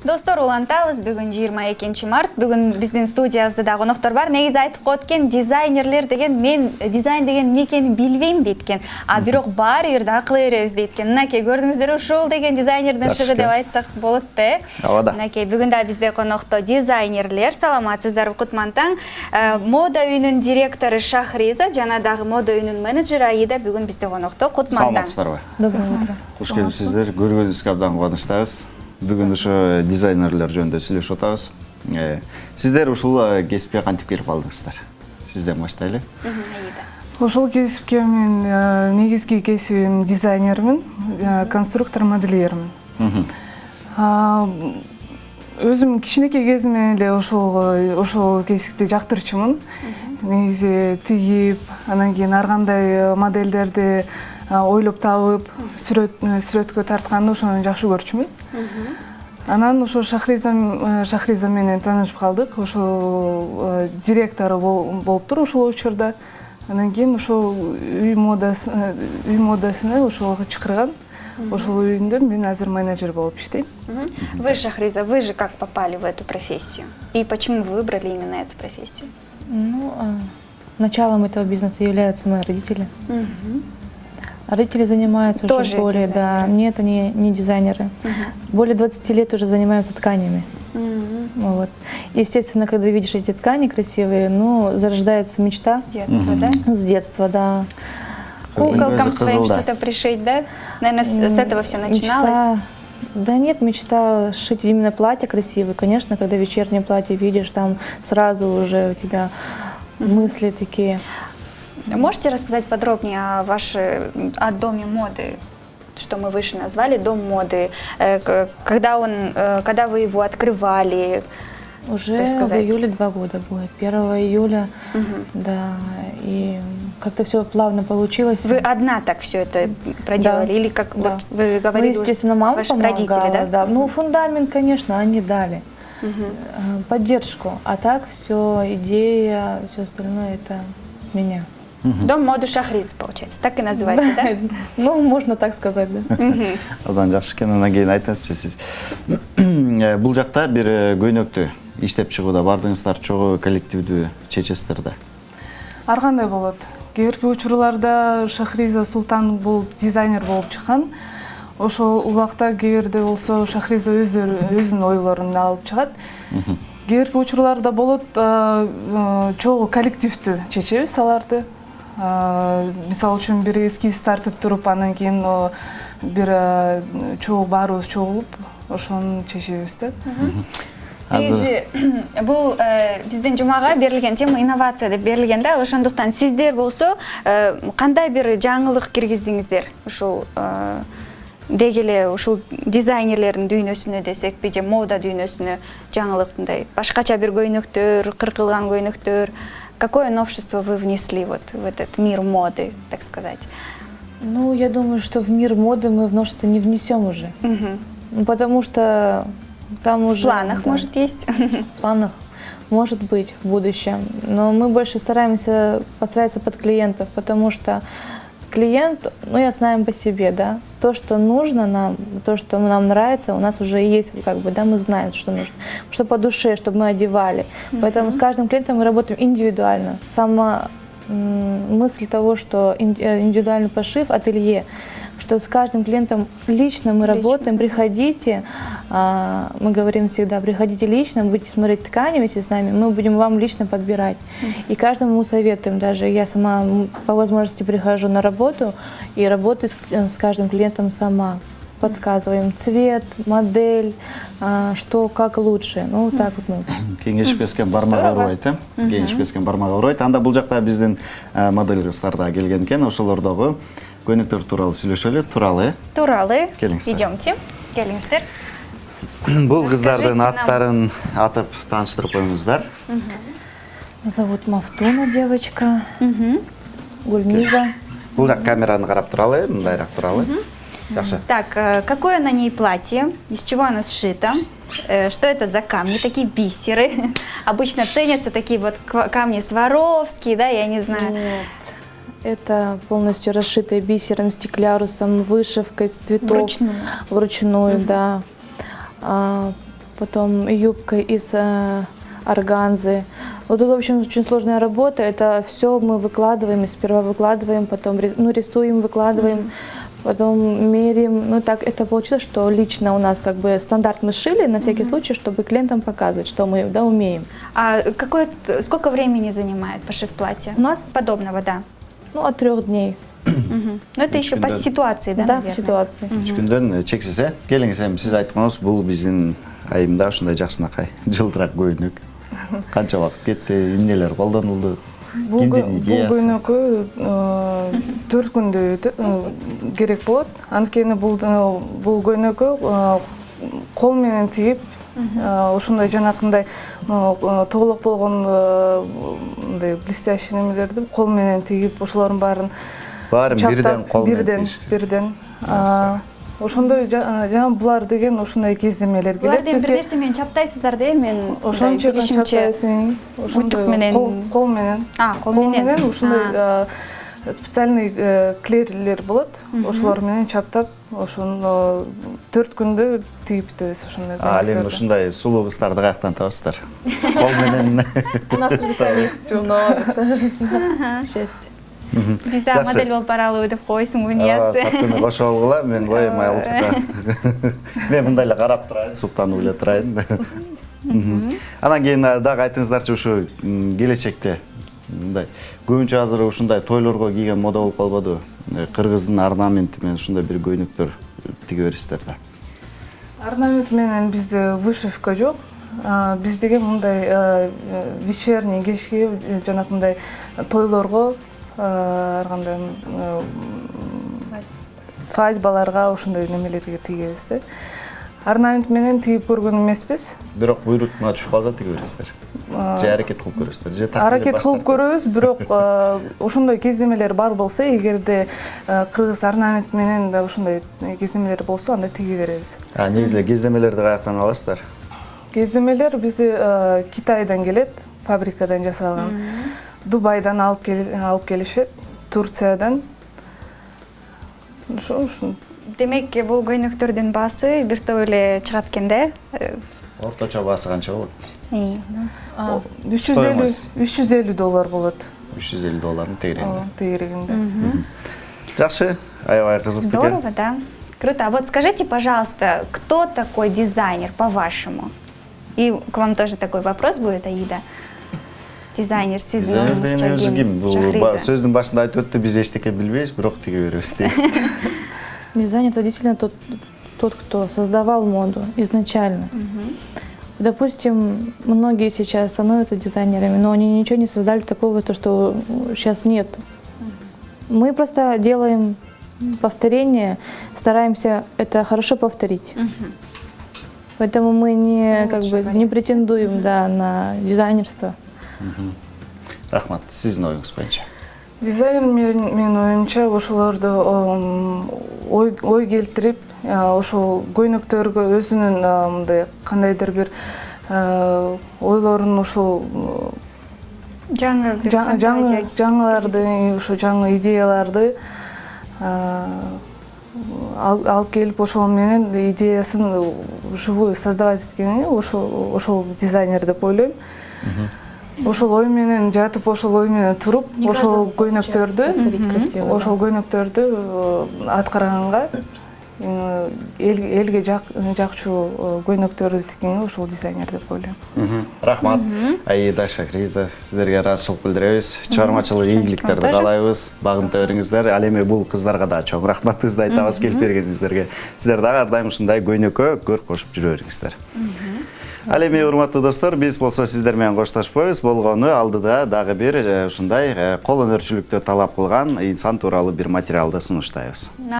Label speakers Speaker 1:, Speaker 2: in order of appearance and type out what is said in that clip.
Speaker 1: Достор, улантабыз, бүгін 22 март. Бүгін біздің студиябызда да қонақтар бар. Негізі айтып қоткен дизайнерлер деген, мен дизайн деген не екенін білмеймін дейткен. А бирок бар ерді ақыл ерез дейткен. Наке, көрдіңіздер ушул деген дизайнердің шығы деп айтсақ болытты. Наке, бүгін да бізде қонақта дизайнерлер. Саламатсыздар, Кутмантаң. Мода үйінің директоры Шахриза, жанадағы мода үйінің менеджері Аида бүгін бізде қонақта Кутмантаң.
Speaker 2: Саламатсыздар.
Speaker 3: Доброе утро.
Speaker 2: Қош келіпсіздер. Көргеніңізге абдан қуаныштабыз. Бүгін ошо дизайнерлер жөнүндө сүйлөшүп атабыз. Сиздер ушул кесипке кантип келип калдыңыздар? Сизден баштайлы.
Speaker 3: Ушул кесипке мен негизги кесибим дизайнермин, конструктор, модельермин. Өзүм кичинекей кезимден эле ушул кесипти жактырчумун. Негизи тигип, анан кийин ар кандай модельдерди ойлоп табып, сүрөткө тартканды ошону жакшы көрчүмүн. Анан ошо Шахриза менен таанышып калдык. Ошо директору болуптур ушул учурда. Анан кийин ошо үй модасына ошо чакырган. Ошол үйүндө мен азыр менеджер болуп иштейм.
Speaker 1: Вы, Шахриза, вы же как попали в эту профессию? И почему вы выбрали именно эту профессию?
Speaker 4: Ну, началом этого бизнеса являются мои родители. Родители занимаются
Speaker 1: тоже
Speaker 4: уже более, да, нет, они не дизайнеры. Более 20 лет уже занимаются тканями. Вот. Естественно, когда видишь эти ткани красивые, ну, зарождается мечта.
Speaker 1: С детства, да?
Speaker 4: С детства, да.
Speaker 1: Куколкам своим что-то пришить, да? Наверное, с этого все начиналось.
Speaker 4: Да нет, мечта шить именно платье красивое. Конечно, когда вечернее платье видишь, там сразу уже у тебя мысли такие.
Speaker 1: Можете рассказать подробнее о доме моды, что мы выше назвали, дом моды, когда вы его открывали?
Speaker 4: Уже в июле 2 года будет, 1 июля, да, и как-то все плавно получилось.
Speaker 1: Вы одна так все это проделали, да, или как да. Вот вы говорили?
Speaker 4: Ну, естественно, мама
Speaker 1: ваши
Speaker 4: помогала,
Speaker 1: родители, да?
Speaker 4: Да. Ну, фундамент, конечно, они дали, поддержку, а так все, идея, все остальное это меня.
Speaker 1: Дом моды Шахриза, получается, так и называется, да?
Speaker 4: Ну, можно так сказать, да.
Speaker 2: Абдан жакшы экен, анан кийин айтыңызчы сиз. Бул жакта бир көйнөктү иштеп чыгууда бардыңыздар, чогуу коллективдүү чечесиздер да.
Speaker 3: Ар кандай болот. Кээинки учурларда Шахриза Султан бул дизайнер болуп чыккан. Ошол убакта кээде болсо Шахриза өзүнүн ойлорун алып чыгат. Кээинки учурларда болот чогуу коллективдүү чечебиз аларды. Мисалы үчүн бир эскиз тартып туруп, анан кийин бир баарыбыз чогулуп ошону чечебиз да.
Speaker 1: Бул биздин жумага берилген тема инновация деп берилген да, ошондуктан сиздер болсо кандай бир жаңылык киргиздиңиздер ушул деги эле ушул дизайнерлердин дүйнөсүнө десекпи, же мода дүйнөсүнө жаңылыктындай башкача бир көйнөктөр, кыркылган көйнөктөр? Какое новшество вы внесли вот в этот мир моды, так сказать?
Speaker 4: Ну, я думаю, что в мир моды мы новшество не внесем уже, потому что там уже...
Speaker 1: В планах, да, может, есть?
Speaker 4: В планах, может быть, в будущем. Но мы больше стараемся подстраиваться под клиентов, потому что клиент, ну, я знаю по себе, да, то, что нужно нам, то, что нам нравится, у нас уже есть, как бы, да, мы знаем, что нужно, что по душе, чтобы мы одевали. Поэтому с каждым клиентом мы работаем индивидуально. Сама мысль того, что индивидуальный пошив, ателье, что с каждым клиентом лично мы работаем, приходите, мы говорим всегда, приходите лично, будете смотреть ткани вместе с нами, мы будем вам лично подбирать. И каждому советуем, даже я сама по возможности прихожу на работу и работаю с каждым клиентом сама. Подсказываем цвет, модель, что, как лучше. Ну, вот так вот мы.
Speaker 2: Кеңешпескен бармага уройт, кеңешпескен бармага уройт. Анда бул жакта биздин модель кыздар да келген экен, ошолордогу көйнөктөр тууралуу сүйлөшөлү.
Speaker 1: Туралы. Идемте. Келиңиздер.
Speaker 2: Бул кыздардын аттарын атып тааныштырып коюңуздар.
Speaker 4: Зовут Мафтуна девочка, Гульмиза.
Speaker 2: Бул жак камераны карап туралы, мындайраак туралы.
Speaker 1: Так, какое на ней платье, из чего она сшита, что это за камни, такие бисеры. Обычно ценятся такие вот камни Сваровские, да, я не знаю.
Speaker 4: Нет. Это полностью расшитые бисером, стеклярусом, вышивкой, цветов.
Speaker 1: Вручную.
Speaker 4: Вручную, да. потом юбка из органзы. Вот тут, в общем, очень сложная работа. Это все мы выкладываем, и сперва выкладываем, потом рисуем, выкладываем, потом меряем. Ну так это получилось, что лично у нас как бы стандарт мы сшили на всякий случай, чтобы клиентам показывать, что мы умеем.
Speaker 1: А сколько времени занимает пошив платья?
Speaker 4: У нас
Speaker 1: Подобного, да.
Speaker 4: ну, от 3 дней.
Speaker 1: Но это еще по ситуации, да,
Speaker 4: Да, по
Speaker 1: наверное?
Speaker 4: ситуации.
Speaker 2: 3 күндөн чексиз келиңиз эми сиз айтканыңыз бул биздин айымда ушундай жакшынакай жылтыраак көйнөк канча убакыт кетти эмнелер колдонулду
Speaker 3: Бул көйнөккө 4 күндө керек болот. Анткени бул көйнөккө кол менен тигип, ушундай жанакындай тоголок болгон мындай блестящий немелерди кол менен тигип, ошолордун баарын
Speaker 2: бирден кол менен
Speaker 3: бирден. Ошондой жана булар деген ошондой кездемелер келет.
Speaker 1: Буларды бир нерсе менен чаптайсыздар да, мен
Speaker 3: Ошончо чаптайсың.
Speaker 1: Утук менен.
Speaker 3: Кол менен.
Speaker 1: Кол менен.
Speaker 3: Ошондой специальный клейлер болот. Ошолор менен чаптап, ошону 4 күндө тигип бүтөбүз ошондой.
Speaker 2: Ал эми ушундай сулуу кыздарды каяктан табасыздар? Кол менен.
Speaker 4: У нас представительство, но, к сожалению, счастье.
Speaker 1: Биз да модель болуп баралыбы деп койсуң униязы.
Speaker 2: Каттыны кошо алгыла, мен коемай алчыда. Мен мындай эле карап турайын, суктанып эле турайын. Анан кийин дагы айтыңыздарчы, ушу келечекте мындай көбүнчө азыр ушундай тойлорго кийген мода болуп калбадыбы? Кыргыздын орнаменти менен ушундай бир көйнөктөр тиге бересиздер да.
Speaker 3: Орнамент менен бизде вышивка жок. Биз деген мындай вечерний, кечки жанакындай тойлорго, ар кандай свадьбаларга ошондой немелерге тигебиз да. Орнамент менен тигип көргөн эмеспиз.
Speaker 2: Бирок буйрутуна түшүп калса тиге бересиздер. Же аракет кылып көрөсүздөр, же так
Speaker 3: Аракет кылып көрөбүз, бирок ошондой кездемелер бар болсо, эгерде кыргыз орнамент менен ошондой кездемелер болсо, анда тиге беребиз.
Speaker 2: Негизи эле кездемелерди каяктан аласыздар?
Speaker 3: Кездемелер бизде Китайдан келет, фабрикадан жасалган. Дубайдан алып келишет, Турциядан. Ошо.
Speaker 1: Демек, бул көйнөктөрдүн баасы бир топ эле чыгат экен да.
Speaker 2: Орточо баасы канча болот?
Speaker 3: $350 болот.
Speaker 2: $350 тегерегинде.
Speaker 3: Тегерегинде.
Speaker 2: Жакшы, аябай кызыктуу экен.
Speaker 1: Здорово, да. Круто. А вот скажите, пожалуйста, кто такой дизайнер, по-вашему? И к вам тоже такой вопрос будет, Аида. Дизайнер, сиздин оюңузча ким?
Speaker 2: Сөздүн башында айтып өттү, биз эчтеке билбейбиз, бирок тиге беребиз дейт.
Speaker 4: Дизайнер — это действительно тот, кто создавал моду изначально. Допустим, многие сейчас становятся дизайнерами, но они ничего не создали такого, то, что сейчас нет. Мы просто делаем повторение, стараемся это хорошо повторить. Поэтому мы не претендуем на дизайнерство.
Speaker 2: Рахмат, сиздин оюңуз боюнча.
Speaker 3: Дизайнер менин оюмча ошолорду ой келтирип, ошол көйнөктөргө өзүнүн мындай кандайдыр бир ойлорун ошол жаңыларды, ошо жаңы идеяларды алып келип, ошол менен идеясын живую создавать эткени ошол дизайнер деп ойлойм. Ошол ой менен жатып, ошол ой менен туруп, ошол көйнөктөрдү аткарганга, элге жакчу көйнөктөрдү тиккенге ошол дизайнер деп ойлойм.
Speaker 2: Рахмат. Аида, Шакриза, сиздерге ыраазычылык билдиребиз. Чыгармачылык ийгиликтерди каалайбыз. Багынта бериңиздер. Ал эми бул кыздарга да чоң рахматыбызды айтабыз келип бергениңиздерге. Сиздер дагы ар дайым ушундай көйнөккө көр кошуп жүрө бериңиздер. Ал эми урматтуу достор, биз болсо сиздер менен коштошпойбуз. Болгону алдыда дагы бир ушундай кол өнөрчүлүктү талап кылган инсан тууралуу бир материалды сунуштайбыз.